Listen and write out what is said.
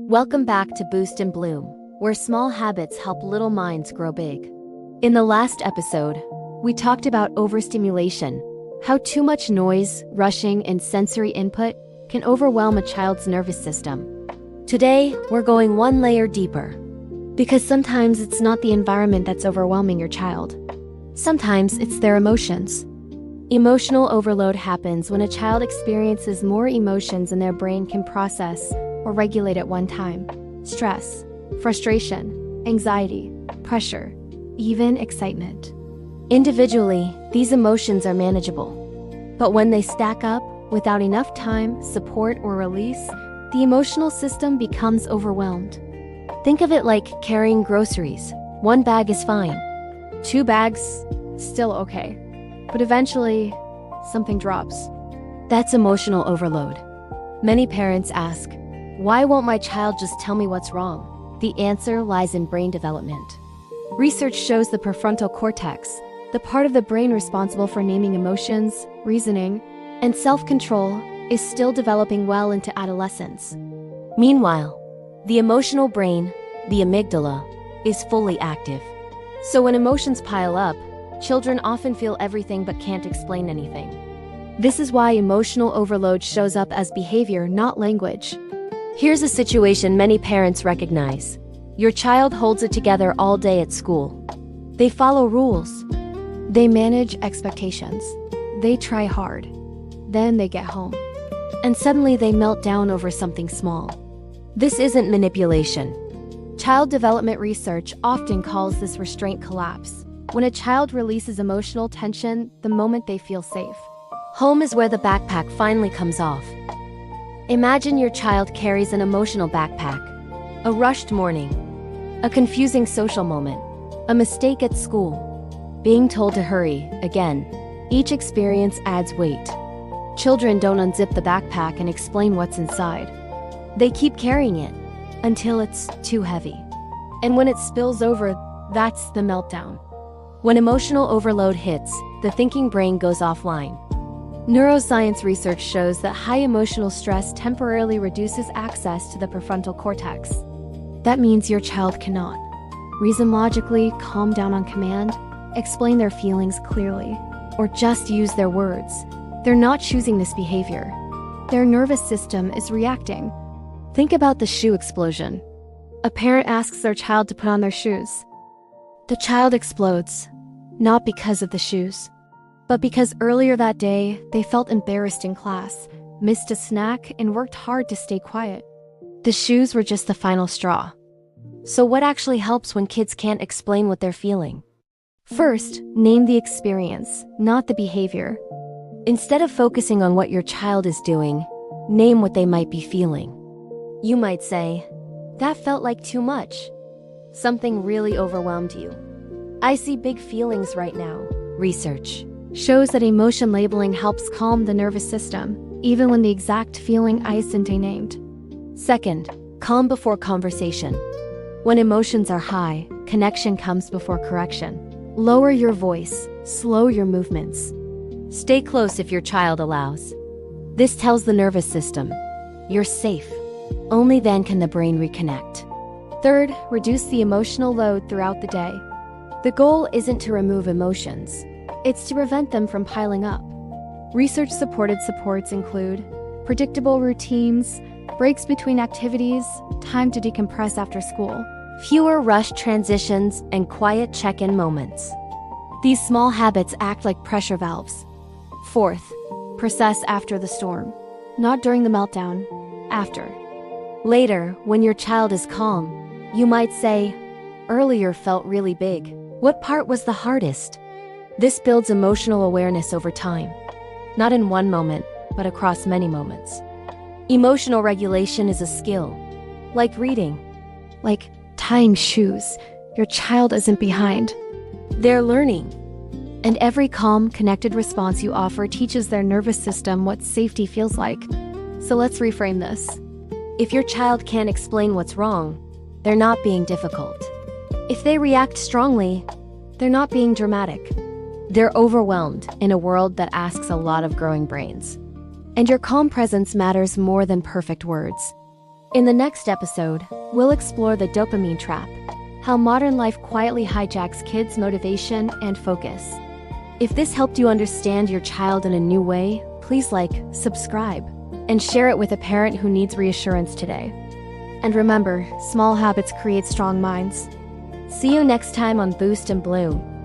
Welcome back to Boost and Bloom, where small habits help little minds grow big. In the last episode, we talked about overstimulation, how too much noise, rushing, and sensory input can overwhelm a child's nervous system. Today, we're going one layer deeper. Because sometimes it's not the environment that's overwhelming your child. Sometimes it's their emotions. Emotional overload happens when a child experiences more emotions than their brain can process or regulate at one time. Stress, frustration, anxiety, pressure, even excitement. Individually, these emotions are manageable. But when they stack up, without enough time, support, or release, the emotional system becomes overwhelmed. Think of it like carrying groceries. One bag is fine. 2 bags, still okay. But eventually, something drops. That's emotional overload. Many parents ask, why won't my child just tell me what's wrong? The answer lies in brain development. Research shows the prefrontal cortex, the part of the brain responsible for naming emotions, reasoning, and self-control, is still developing well into adolescence. Meanwhile, the emotional brain, the amygdala, is fully active. So when emotions pile up, children often feel everything but can't explain anything. This is why emotional overload shows up as behavior, not language. Here's a situation many parents recognize. Your child holds it together all day at school. They follow rules. They manage expectations. They try hard. Then they get home. And suddenly they melt down over something small. This isn't manipulation. Child development research often calls this restraint collapse, when a child releases emotional tension the moment they feel safe. Home is where the backpack finally comes off. Imagine your child carries an emotional backpack. A rushed morning. A confusing social moment. A mistake at school. Being told to hurry, again. Each experience adds weight. Children don't unzip the backpack and explain what's inside. They keep carrying it until it's too heavy. And when it spills over, that's the meltdown. When emotional overload hits, the thinking brain goes offline. Neuroscience research shows that high emotional stress temporarily reduces access to the prefrontal cortex. That means your child cannot reason logically, calm down on command, explain their feelings clearly, or just use their words. They're not choosing this behavior. Their nervous system is reacting. Think about the shoe explosion. A parent asks their child to put on their shoes. The child explodes, not because of the shoes, but because earlier that day, they felt embarrassed in class, missed a snack, and worked hard to stay quiet. The shoes were just the final straw. So what actually helps when kids can't explain what they're feeling? First, name the experience, not the behavior. Instead of focusing on what your child is doing, name what they might be feeling. You might say, "That felt like too much. Something really overwhelmed you. I see big feelings right now." Research shows that emotion labeling helps calm the nervous system, even when the exact feeling isn't named. Second, calm before conversation. When emotions are high, connection comes before correction. Lower your voice, slow your movements. Stay close if your child allows. This tells the nervous system, you're safe. Only then can the brain reconnect. Third, reduce the emotional load throughout the day. The goal isn't to remove emotions. It's to prevent them from piling up. Research-supported supports include predictable routines, breaks between activities, time to decompress after school, fewer rushed transitions, and quiet check-in moments. These small habits act like pressure valves. Fourth, process after the storm. Not during the meltdown, after. Later, when your child is calm, you might say, "Earlier felt really big. What part was the hardest?" This builds emotional awareness over time, not in one moment, but across many moments. Emotional regulation is a skill, like reading, like tying shoes. Your child isn't behind. They're learning. And every calm, connected response you offer teaches their nervous system what safety feels like. So let's reframe this. If your child can't explain what's wrong, they're not being difficult. If they react strongly, they're not being dramatic. They're overwhelmed in a world that asks a lot of growing brains. And your calm presence matters more than perfect words. In the next episode, we'll explore the dopamine trap, how modern life quietly hijacks kids' motivation and focus. If this helped you understand your child in a new way, please like, subscribe, and share it with a parent who needs reassurance today. And remember, small habits create strong minds. See you next time on Boost and Bloom.